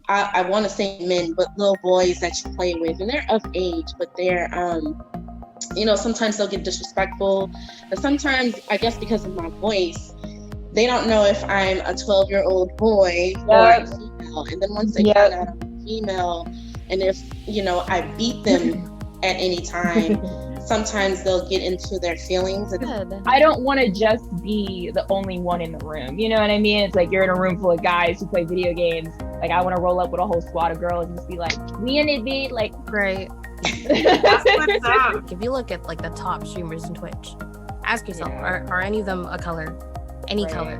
I want to say men, but little boys that you play with, and they're of age, but they're sometimes they'll get disrespectful, but sometimes I guess because of my voice, they don't know if I'm a 12-year-old boy or a female. And then once they find out I'm a female, and if I beat them at any time, sometimes they'll get into their feelings. And I don't want to just be the only one in the room. You know what I mean? It's like you're in a room full of guys who play video games. Like I want to roll up with a whole squad of girls and just be like, we in it, be like, right. That's what's up. If you look at like the top streamers in Twitch, ask yourself, are any of them a color? Any color?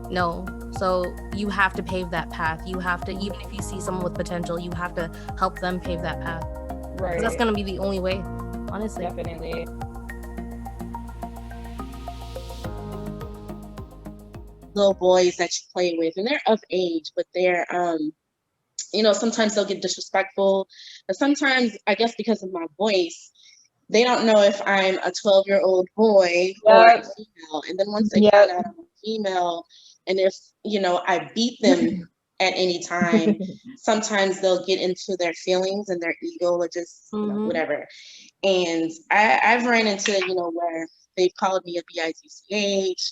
No. So you have to pave that path. You have to, even if you see someone with potential, you have to help them pave that path. Right. That's gonna be the only way, honestly. Definitely. Little boys that you play with, and they're of age, but they're sometimes they'll get disrespectful, but sometimes I guess because of my voice, they don't know if I'm a 12-year-old boy or a female. And then once they find out I'm a female, and if I beat them at any time, sometimes they'll get into their feelings and their ego or just whatever. And I've ran into where they've called me a bitch,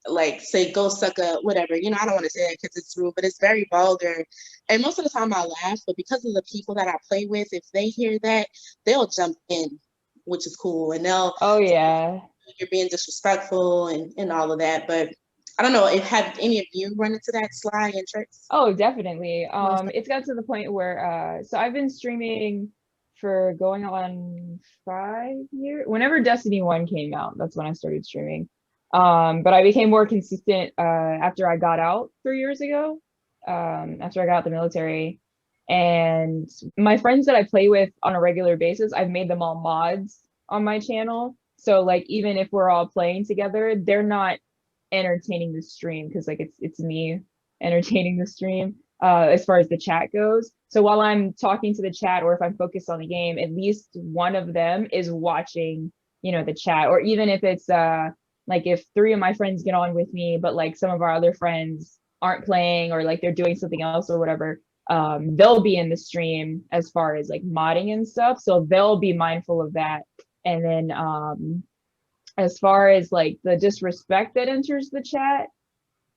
like say go suck a whatever, I don't want to say it because it's rude, but it's very vulgar, and most of the time I laugh, but because of the people that I play with, if they hear that, they'll jump in, which is cool, and they'll you're being disrespectful and all of that. But I don't know, have any of you run into that, Sly and Trix? Oh, definitely. It's got to the point where so I've been streaming for going on 5 years. Whenever Destiny 1 came out, that's when I started streaming. But I became more consistent after I got out 3 years ago, after I got out the military. And my friends that I play with on a regular basis, I've made them all mods on my channel. So like, even if we're all playing together, they're not entertaining the stream, because like it's me entertaining the stream as far as the chat goes. So while I'm talking to the chat, or if I'm focused on the game, at least one of them is watching, the chat. Or even if it's like if 3 of my friends get on with me, but like some of our other friends aren't playing, or like they're doing something else or whatever, they'll be in the stream as far as like modding and stuff. So they'll be mindful of that. And then as far as like the disrespect that enters the chat,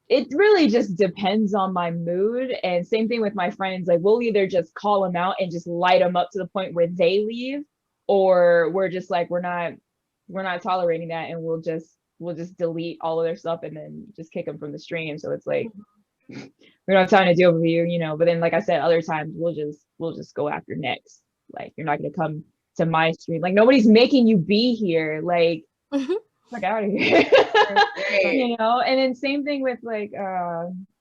it really just depends on my mood. And same thing with my friends, like we'll either just call them out and just light them up to the point where they leave, or we're just like, we're not tolerating that, and we'll just delete all of their stuff and then just kick them from the stream. So it's like, we don't have time to deal with you, but then like I said, other times we'll just go after next. Like, you're not going to come to my stream, like nobody's making you be here, like fuck out of here. And then same thing with like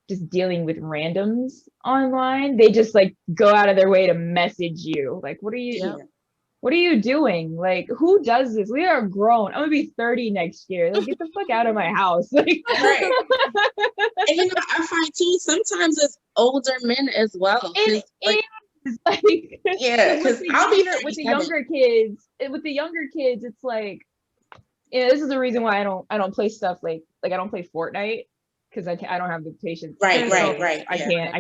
just dealing with randoms online. They just like go out of their way to message you, like, what are you doing? Like, who does this? We are grown. I'm gonna be 30 next year. Like, get the fuck out of my house. Like, right. And I find too, sometimes it's older men as well. It like, is like, because with the younger kids, it's like, this is the reason why I don't play stuff like I don't play Fortnite, because I don't have the patience. Right. I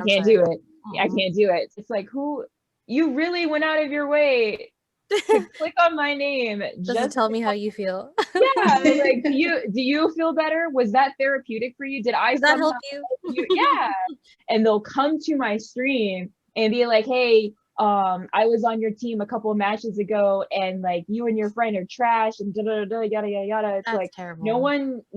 can't do it. I can't do it. It's like, who, you really went out of your way to click on my name just to tell me how you feel. Yeah, like, do you feel better? Was that therapeutic for you? Did that help you? Yeah. And they'll come to my stream and be like, hey, I was on your team a couple of matches ago, and like you and your friend are trash, and yada yada yada. It's like, terrible. No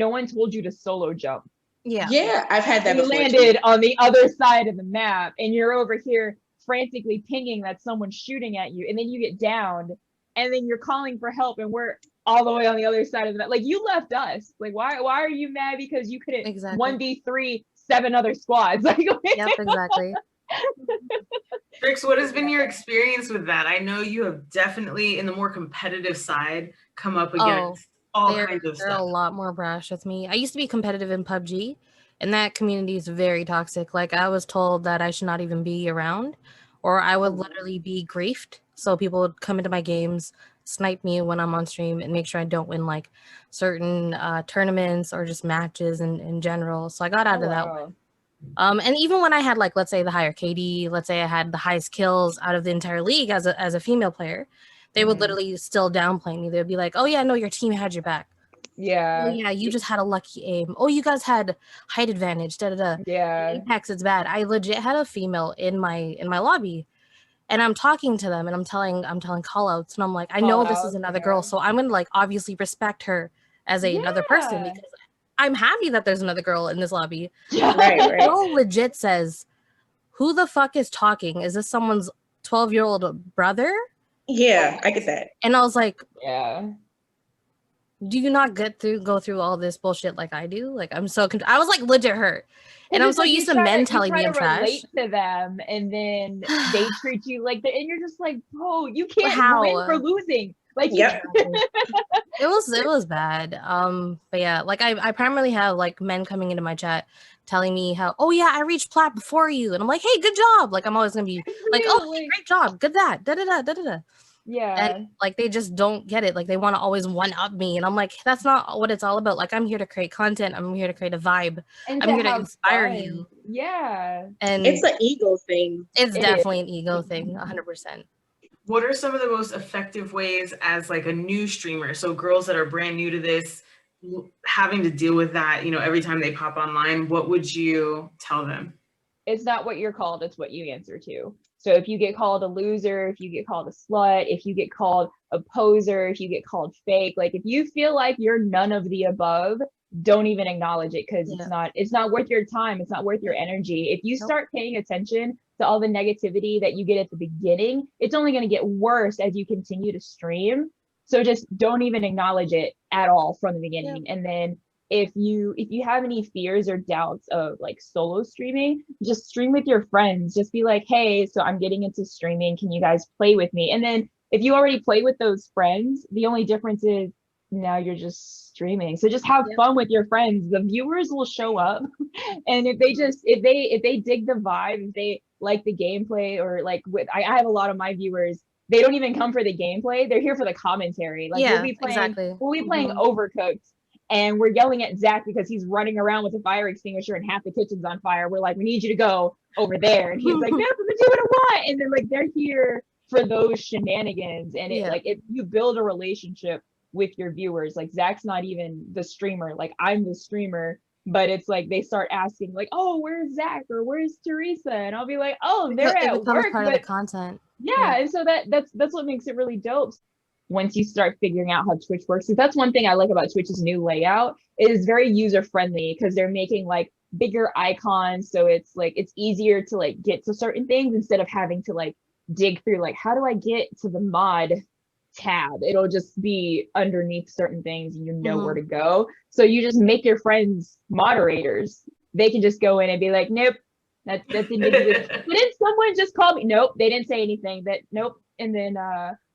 one told you to solo jump. Yeah, I've had that before. You landed on the other side of the map, and you're over here frantically pinging that someone's shooting at you, and then you get downed, and then you're calling for help, and we're all the way on the other side of the map. Like, you left us. Like, why are you mad because you couldn't 1v3 7 other squads? Like, yep, exactly. Trix, what has been your experience with that? I know you have definitely, in the more competitive side, come up against all kinds of stuff. They're a lot more brash with me. I used to be competitive in PUBG, and that community is very toxic. Like, I was told that I should not even be around, or I would literally be griefed. So people would come into my games, snipe me when I'm on stream, and make sure I don't win like certain tournaments or just matches in general. So I got out of that one. And even when I had like, let's say the higher KD, let's say I had the highest kills out of the entire league as a female player, they would literally still downplay me. They'd be like, "Oh yeah, no, your team had your back. Yeah. Oh yeah, you just had a lucky aim. Oh, you guys had height advantage. Da da da. Yeah. Apex, it's bad." I legit had a female in my lobby, and I'm talking to them, and I'm telling callouts, and I'm like, I know this is another girl, so I'm gonna like obviously respect her as another person because I'm happy that there's another girl in this lobby. Right. Girl legit says, "Who the fuck is talking? Is this someone's 12-year-old brother?" Yeah, I get that. And I was like, yeah. Do you not go through all this bullshit like I do? Like, I'm so I was like legit hurt. And I'm so like used to men telling me I'm trash. Relate to them, and then they treat you like that, and you're just like, bro, you can't win for losing. Like, yep. It was bad. But yeah, like I primarily have like men coming into my chat telling me how, oh yeah, I reached plat before you, and I'm like, hey, good job. Like I'm always gonna be like, oh, hey, great job, good that, da da da da da. Yeah. And like they just don't get it. Like they want to always one up me, and I'm like, that's not what it's all about. Like I'm here to create content. I'm here to create a vibe. I'm here to inspire you. Yeah. And it's an ego thing. It's definitely an ego thing, 100%. What are some of the most effective ways as like a new streamer? So girls that are brand new to this, having to deal with that, you know, every time they pop online, what would you tell them? It's not what you're called, it's what you answer to. So if you get called a loser, if you get called a slut, if you get called a poser, if you get called fake, like if you feel like you're none of the above, don't even acknowledge it, because it's not worth your time. It's not worth your energy. If you start paying attention to all the negativity that you get at the beginning, it's only going to get worse as you continue to stream. So just don't even acknowledge it at all from the beginning. And then if you have any fears or doubts of like solo streaming, just stream with your friends. Just be like, hey, so I'm getting into streaming, can you guys play with me? And then if you already play with those friends, the only difference is now you're just streaming. So just have fun with your friends. The viewers will show up. And if they dig the vibe, if they like the gameplay, or like I have a lot of my viewers, they don't even come for the gameplay, they're here for the commentary. Like we'll be playing Overcooked, and we're yelling at Zach because he's running around with a fire extinguisher and half the kitchen's on fire. We're like, we need you to go over there. And he's like, no, I'm gonna do what I want. And then like they're here for those shenanigans. And it like if you build a relationship with your viewers, like Zach's not even the streamer, like I'm the streamer, but it's like they start asking like, oh, where's Zach, or where's Teresa? And I'll be like, oh, they're at work. Part of the content. Yeah, and so that's what makes it really dope. Once you start figuring out how Twitch works, because that's one thing I like about Twitch's new layout. It is very user friendly, because they're making like bigger icons, so it's like it's easier to like get to certain things instead of having to like dig through like, how do I get to the mod tab? It'll just be underneath certain things, and you know where to go. So you just make your friends moderators. They can just go in and be like, nope, that didn't exist. Didn't someone just call me? Nope, they didn't say anything. That nope. And then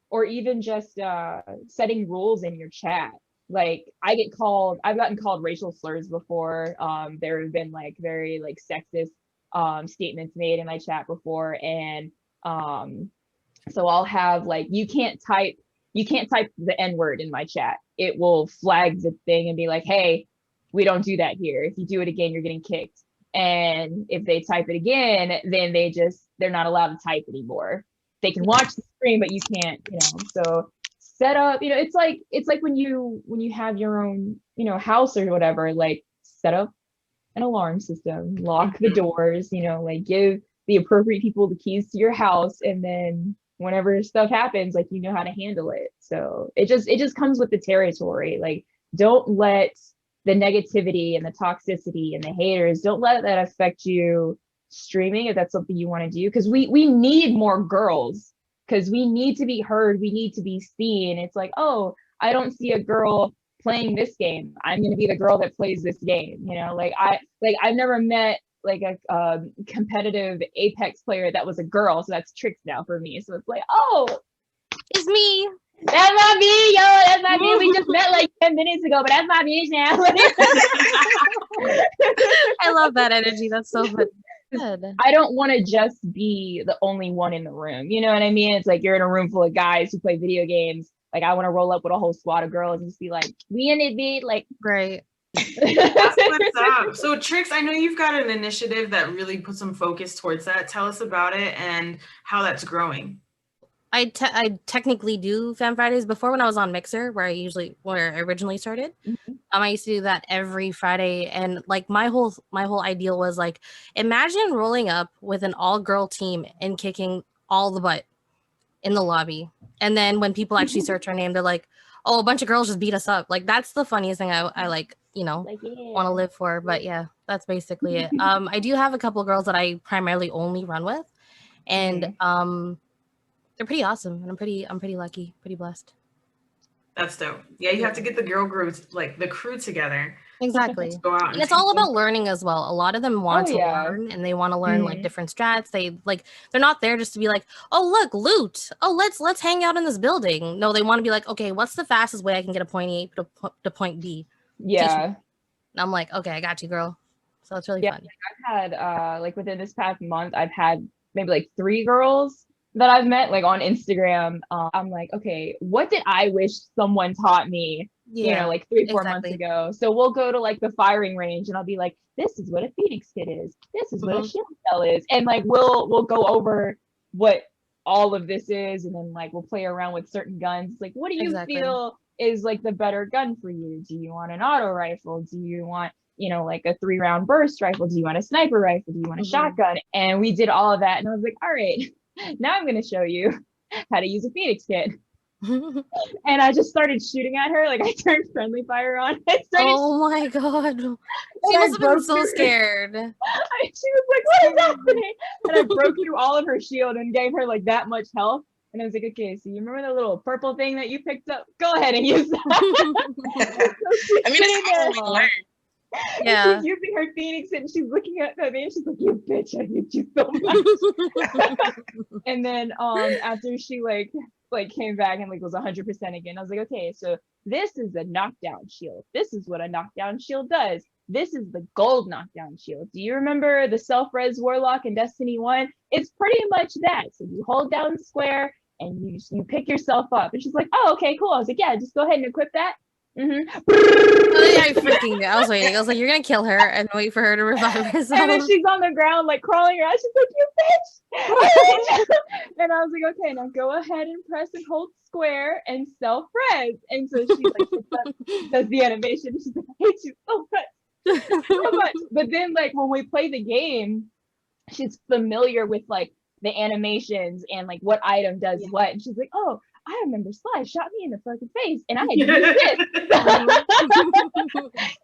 or even just setting rules in your chat. Like I've gotten called racial slurs before. There have been like very like sexist statements made in my chat before, and so I'll have like, you can't type the N-word in my chat. It will flag the thing and be like, hey, we don't do that here. If you do it again, you're getting kicked. And if they type it again, then they're not allowed to type anymore. They can watch the stream, but you can't, so set up, it's like when you have your own, house or whatever, like set up an alarm system, lock the doors, like give the appropriate people the keys to your house, and then whenever stuff happens, like how to handle it. So it just comes with the territory. Like don't let the negativity and the toxicity and the haters, don't let that affect you streaming if that's something you want to do, because we need more girls, because we need to be heard, we need to be seen. It's like, oh, I don't see a girl playing this game, I'm going to be the girl that plays this game. I've never met like a competitive Apex player that was a girl, so that's Trix now for me. So it's like, oh, it's me. That's not me, that's not me. We just met like 10 minutes ago, but that's my bitch now. I love that energy. That's so good. I don't want to just be the only one in the room. You know what I mean? It's like you're in a room full of guys who play video games. Like I want to roll up with a whole squad of girls and just be like, we in it, bitch. Like, right. That's what's up. So Trix, I know you've got an initiative that really puts some focus towards that. Tell us about it and how that's growing. I technically do Fan Fridays before when I was on Mixer, where I originally started. I used to do that every Friday, and like my whole ideal was like, imagine rolling up with an all-girl team and kicking all the butt in the lobby, and then when people actually search our name, they're like, oh, a bunch of girls just beat us up. Like that's the funniest thing I like, want to live for. But yeah, that's basically it. I do have a couple girls that I primarily only run with, and they're pretty awesome, and I'm pretty lucky, pretty blessed. That's dope. Yeah, you have to get the girl groups, like the crew together. Exactly. Go out And it's all about learning as well. A lot of them want to learn, and they want to learn like different strats. They're not there just to be like, oh look, loot. Oh, let's hang out in this building. No, they want to be like, okay, what's the fastest way I can get a point A to point B? Yeah. And I'm like, okay, I got you, girl. So it's really fun. I've had like within this past month, I've had maybe like 3 girls that I've met like on Instagram. I'm like, okay, what did I wish someone taught me, like 3-4 months ago? So we'll go to like the firing range and I'll be like, this is what a Phoenix kit is. This is what a shield cell is. And like, we'll go over what all of this is. And then like, we'll play around with certain guns. Like, what do you feel is like the better gun for you? Do you want an auto rifle? Do you want, like a 3-round burst rifle? Do you want a sniper rifle? Do you want a shotgun? And we did all of that. And I was like, all right, now I'm going to show you how to use a Phoenix kit. And I just started shooting at her. Like I turned friendly fire on. Oh my God. She must have been so scared. She was like, what is happening? And I broke through all of her shield and gave her like that much health. And I was like, okay, so you remember the little purple thing that you picked up? Go ahead and use that. I mean, it's how we learn. Yeah. She's using her Phoenix and she's looking at me and she's like, you bitch, I hate you so much. And then after she like came back and like was 100% again, I was like, okay, so this is a knockdown shield. This is what a knockdown shield does. This is the gold knockdown shield. Do you remember the self-res warlock in Destiny 1? It's pretty much that. So you hold down square and you pick yourself up. And she's like, oh, okay, cool. I was like, yeah, just go ahead and equip that. I freaking knew. I was waiting. I was like, you're gonna kill her and wait for her to revive herself. And then she's on the ground, like crawling around. She's like, you bitch. And I was like, okay, now go ahead and press and hold square and self-res. And so she like does the animation. She's like, I hate you so much. So much. But then like when we play the game, she's familiar with like the animations and like what item does what. And she's like, oh, I remember Sly shot me in the fucking face and I had to use this.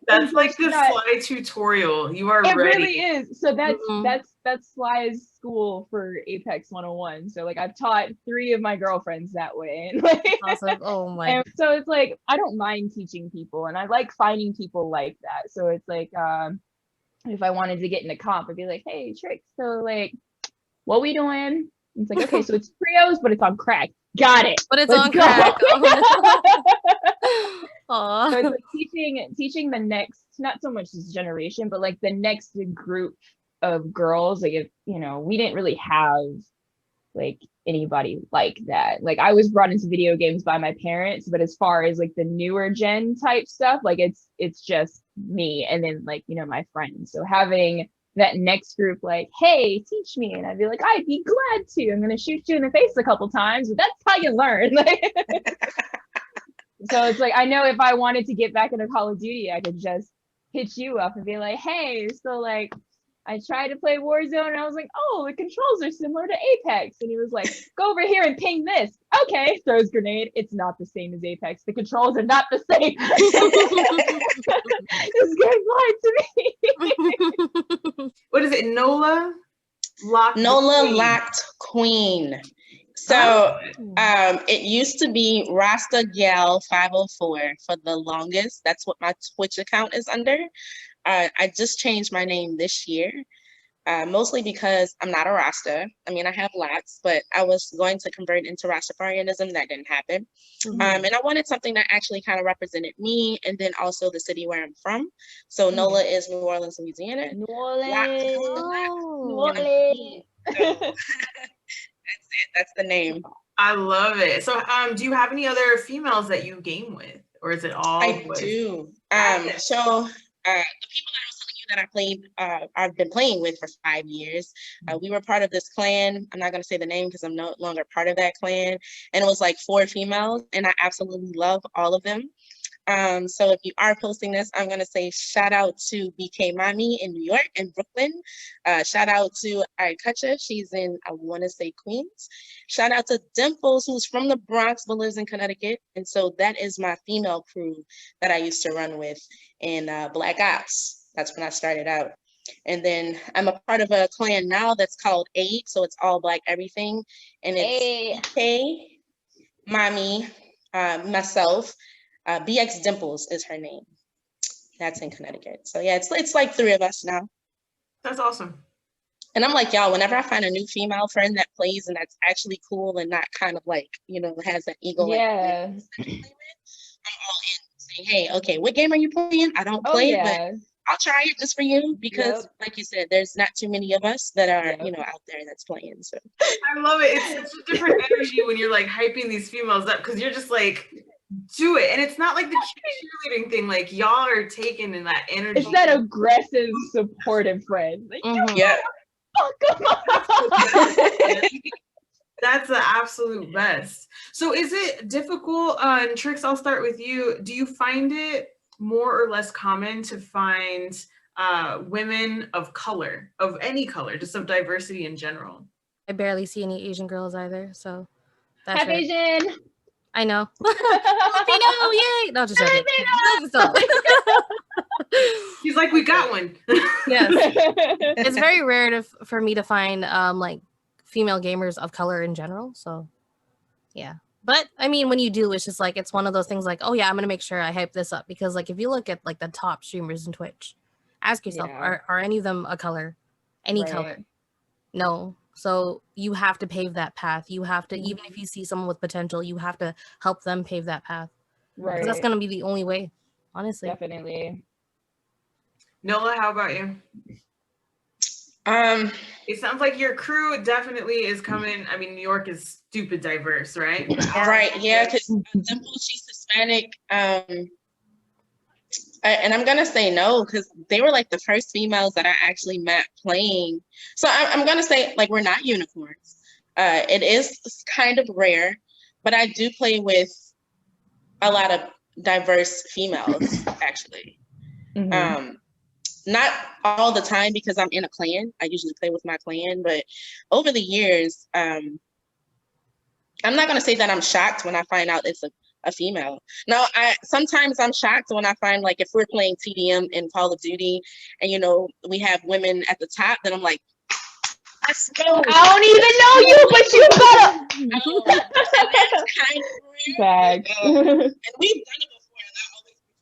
That's like the Sly tutorial. You are ready. It ready. really is. So that's Sly's school for Apex 101. So like I've taught 3 of my girlfriends that way. And like, awesome. Oh my. And so it's like I don't mind teaching people and I like finding people like that. So it's like if I wanted to get in a comp, I'd be like, hey Trix, so like what we doing? It's like, okay, so it's trios, but it's on crack. Got it. But it's on crack. Oh. So it's like teaching the next, not so much this generation, but like the next group of girls. Like if we didn't really have like anybody like that. Like I was brought into video games by my parents, but as far as like the newer gen type stuff, like it's just me and then like my friends. So having that next group like, hey, teach me, and I'd be like, I'd be glad to. I'm gonna shoot you in the face a couple times, but that's how you learn. So it's like I know if I wanted to get back into Call of Duty, I could just hit you up and be like, hey, so like I tried to play Warzone and I was like, oh, the controls are similar to Apex. And he was like, go over here and ping this. Okay, throws grenade. It's not the same as Apex. The controls are not the same. This game lied to me. What is it? NoLAloqdQueen. So it used to be Rasta Gal 504 for the longest. That's what my Twitch account is under. I just changed my name this year, mostly because I'm not a Rasta. I mean, I have lots, but I was going to convert into Rastafarianism. That didn't happen. And I wanted something that actually kind of represented me and then also the city where I'm from. So NOLA is New Orleans, Louisiana. New Orleans. That's it. That's the name. I love it. So do you have any other females that you game with or is it all I boys? do. The people that I was telling you that I played, I've been playing with for 5 years. We were part of this clan. I'm not going to say the name because I'm no longer part of that clan. And it was like 4 females, and I absolutely love all of them. So if you are posting this, I'm going to say shout out to BK Mommy in New York and Brooklyn. Shout out to Arikacha. She's in, I want to say, Queens. Shout out to Dimples, who's from the Bronx but lives in Connecticut. And so that is my female crew that I used to run with in Black Ops. That's when I started out. And then I'm a part of a clan now that's called Aid. So it's all Black everything. And it's BK, Mommy, myself. BX Dimples is her name. That's in Connecticut. So yeah, it's like 3 of us now. That's awesome. And I'm like, y'all, whenever I find a new female friend that plays and that's actually cool and not kind of like, has an ego. Yeah. Like, I'm all in saying, hey, okay, what game are you playing? I don't play it, but I'll try it just for you because like you said, there's not too many of us that are, out there that's playing. So I love it. It's such a different energy when you're like hyping these females up because you're just like, do it. And it's not like the cheerleading thing. Like y'all are taking in that energy. It's that aggressive, supportive friend. Like, yeah. Oh, come on. That's the absolute best. So is it difficult, and Trix, I'll start with you. Do you find it more or less common to find women of color, of any color, just of diversity in general? I barely see any Asian girls either, so that's Half Asian. I know. Filipino, yay! No, just joking. He's like, we got one. Yes. It's very rare for me to find like female gamers of color in general. So yeah. But I mean, when you do, it's just like, it's one of those things like, oh yeah, I'm going to make sure I hype this up. Because like, if you look at like the top streamers in Twitch, ask yourself, are any of them a color? Any color? No. So you have to pave that path. You have to, even if you see someone with potential, you have to help them pave that path. Right. That's going to be the only way, honestly. Definitely. Nola, how about you? It sounds like your crew definitely is coming. I mean, New York is stupid diverse, right? Right. Yeah. Because Dimple, she's Hispanic. And I'm gonna say no because they were like the first females that I actually met playing. So I'm gonna say like we're not unicorns. It is kind of rare, but I do play with a lot of diverse females actually. Not all the time because I'm in a clan. I usually play with my clan, but over the years, I'm not gonna say that I'm shocked when I find out it's a female. No, sometimes I'm shocked when I find like if we're playing TDM in Call of Duty and we have women at the top, then I'm like, let's go. I don't even know you, but you better. That's kind of weird. And we've done it before, and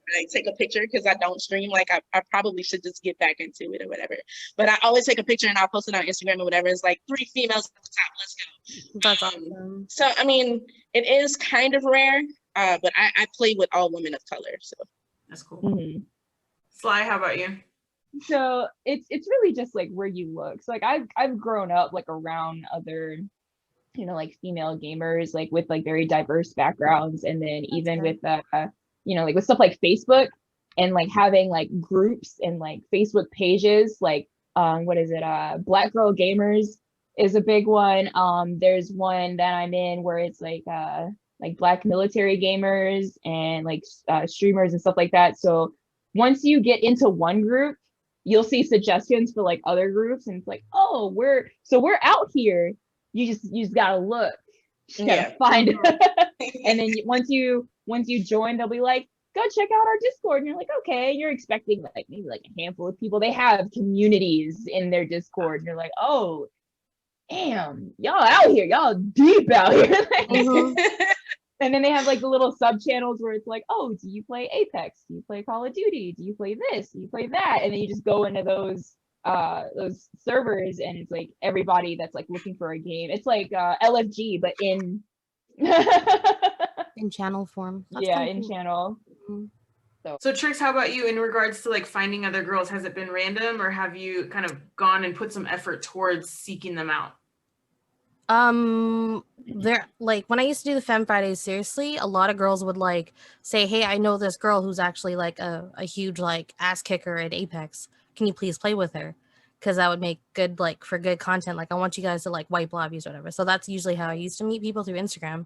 I always take a picture because I don't stream. Like I probably should just get back into it or whatever. But I always take a picture and I'll post it on Instagram or whatever. It's like 3 females at the top. Let's go. That's awesome. So I mean, it is kind of rare. But I play with all women of color, so that's cool. Sly, how about you? So it's really just like where you look. So like I've grown up like around other, like female gamers, like with like very diverse backgrounds, and then even with like with stuff like Facebook and like having like groups and like Facebook pages, like what is it? Black Girl Gamers is a big one. There's one that I'm in where it's like Black military gamers and like streamers and stuff like that. So once you get into one group, you'll see suggestions for like other groups, and it's like, oh, we're out here. You just gotta look, you gotta find it. And then once you join, they'll be like, go check out our Discord, and you're like, okay. You're expecting like maybe like a handful of people. They have communities in their Discord, and you're like, oh, damn, y'all out here, y'all deep out here. And then they have like the little sub channels where it's like, oh, do you play Apex? Do you play Call of Duty? Do you play this? Do you play that? And then you just go into those servers, and it's like everybody that's like looking for a game. It's like LFG, but in in channel form. That's in cool. Channel. So Trix, how about you in regards to like finding other girls? Has it been random, or have you kind of gone and put some effort towards seeking them out? There, like when I used to do the Femme Fridays, seriously, a lot of girls would like say, "Hey, I know this girl who's actually like a huge like ass kicker at Apex. Can you please play with her? Because that would make good like for good content. Like I want you guys to like wipe lobbies or whatever." So that's usually how I used to meet people, through Instagram.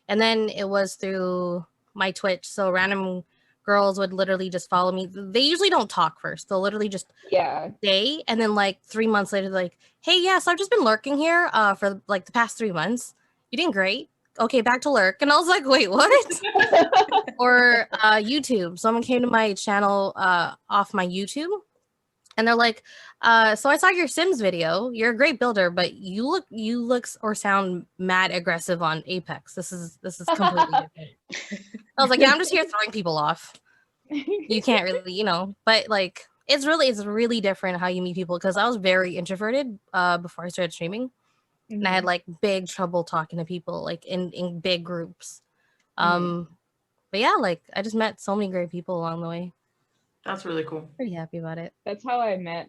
And then it was through my Twitch. So random girls would literally just follow me. They usually don't talk first. They'll literally just stay. And then like 3 months later, they're like, "Hey, yeah, so I've just been lurking here for like the past 3 months. You doing great. Okay, back to lurk." And I was like, "Wait, what?" Or YouTube. Someone came to my channel off my YouTube. And they're like, "So I saw your Sims video. You're a great builder, but you look or sound mad aggressive on Apex. This is completely different." I was like, "Yeah, I'm just here throwing people off. You can't really, but like it's really different how you meet people, because I was very introverted before I started streaming. And I had like big trouble talking to people like in big groups. But yeah, like I just met so many great people along the way. That's really cool. Pretty happy about it. That's how I met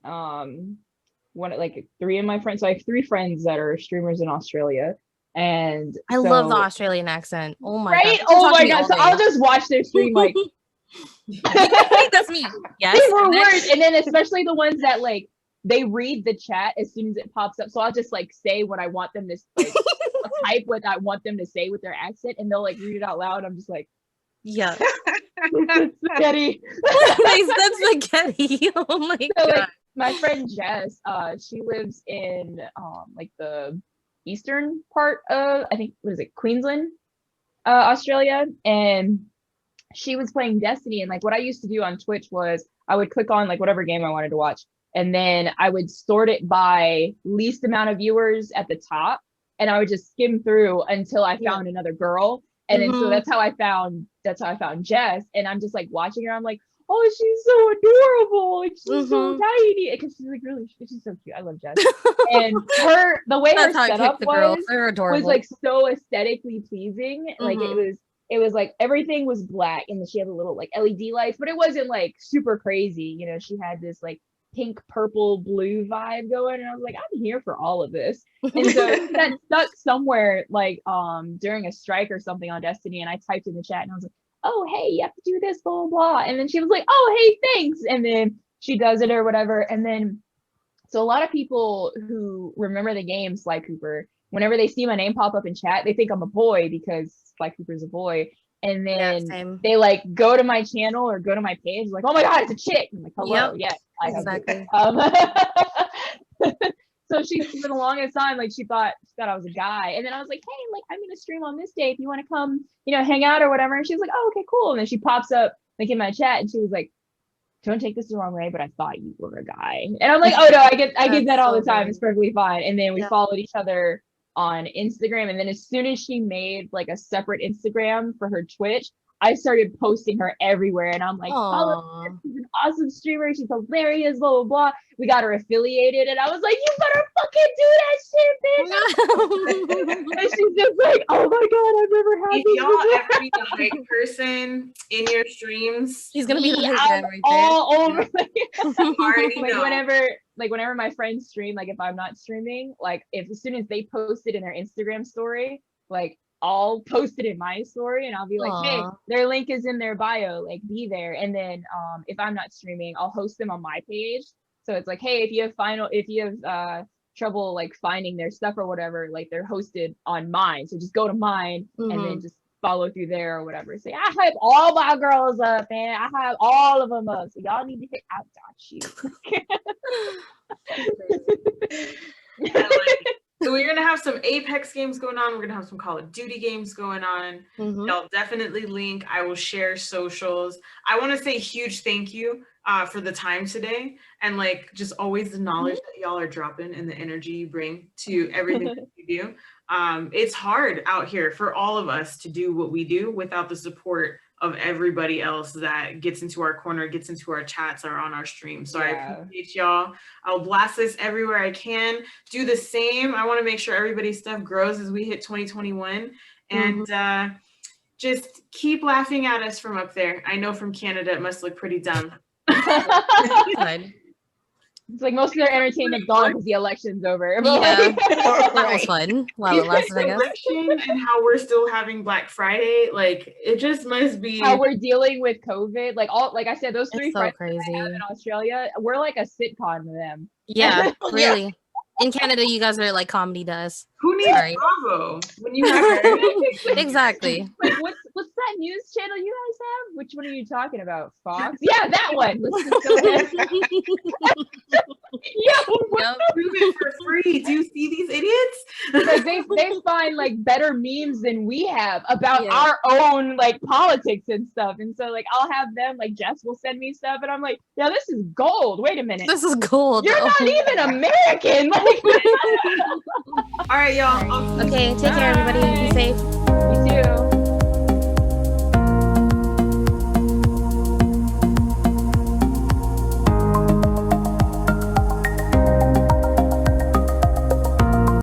like 3 of my friends. So I have 3 friends that are streamers in Australia. And I love the Australian accent. Oh my right? god. Oh my god. So I'll just watch their stream like that's me. Yes. They were words. And then especially the ones that like they read the chat as soon as it pops up. So I'll just like say what I want them to like type what I want them to say with their accent, and they'll like read it out loud. I'm just like, yeah. Spaghetti. They said spaghetti. Oh my god. Like, my friend Jess, she lives in like the eastern part of, I think, what is it, Queensland, Australia, and she was playing Destiny. And like what I used to do on Twitch was I would click on like whatever game I wanted to watch, and then I would sort it by least amount of viewers at the top, and I would just skim through until I found another girl. And then so that's how I found Jess. And I'm just like watching her, I'm like, "Oh, she's so adorable, like she's so tiny," because she's like she's so cute. I love Jess. And the way her setup was like so aesthetically pleasing. Like it was like everything was black, and then she had a little like LED lights, but it wasn't like super crazy. She had this like pink, purple, blue vibe going, and I was like, I'm here for all of this. And so that stuck somewhere like during a strike or something on Destiny, and I typed in the chat and I was like, "Oh, hey, you have to do this, blah, blah, blah." And then she was like, "Oh, hey, thanks." And then she does it or whatever. And then, so a lot of people who remember the game Sly Cooper, whenever they see my name pop up in chat, they think I'm a boy because Sly Cooper's a boy. And then they like go to my channel or go to my page, like, "Oh my god, it's a chick." I'm like, "Hello, yes, exactly." So she, for the longest time, like she thought I was a guy. And then I was like, "Hey, like I'm gonna stream on this day if you want to come, hang out or whatever." And she was like, "Oh, okay, cool." And then she pops up like in my chat and she was like, "Don't take this the wrong way, but I thought you were a guy." And I'm like, "Oh no, I get that all the time. It's perfectly fine." And then we followed each other on Instagram. And then as soon as she made like a separate Instagram for her Twitch, I started posting her everywhere. And I'm like, "Oh, she's an awesome streamer. She's hilarious, blah, blah, blah." We got her affiliated. And I was like, "You better fucking do that shit, bitch." And she's just like, "Oh my God, I've never had if this y'all ever be the hype person in your streams, she's going to be the hype guy right all over. Already know. Whenever my friends stream, like if I'm not streaming, like as soon as they post it in their Instagram story, like I'll post it in my story and I'll be like, "Hey, their link is in their bio, like be there." And then if I'm not streaming, I'll host them on my page. So it's like, "Hey, if you have trouble like finding their stuff or whatever, like they're hosted on mine. So just go to mine and then just follow through there or whatever. Say, I hype all my girls up, man. I hype all of them up. So y'all need to hit. I got you." So we're gonna have some Apex games going on. We're gonna have some Call of Duty games going on. Y'all definitely link. I will share socials. I want to say huge thank you for the time today, and like just always the knowledge that y'all are dropping and the energy you bring to everything that you do. It's hard out here for all of us to do what we do without the support of everybody else that gets into our corner, gets into our chats or on our stream. So I appreciate y'all. I'll blast this everywhere I can. Do the same. I want to make sure everybody's stuff grows as we hit 2021. And just keep laughing at us from up there. I know from Canada it must look pretty dumb. It's like most of their entertainment's gone because the election's over. But Yeah, like, that was fun while it lasted, I guess. Election and how we're still having Black Friday, like it just must be how we're dealing with COVID, like I said, those three It's so friends crazy. that I have in Australia, we're like a sitcom to them. Yeah, really. In Canada, you guys are like comedy to us. who needs Sorry. Bravo when you have Exactly. Like, what's that news channel you guys have? Which one are you talking about? Fox? Yeah, that one. Let's just go there. Yep. prove it for free. Do you see these idiots? Like they find like better memes than we have about Yeah. our own like politics and stuff. And so like I'll have them, like Jess will send me stuff and I'm like, yeah, this is gold. Wait a minute. This is gold. You're not even American. Like, All right, y'all. Okay, take care, everybody. Be safe.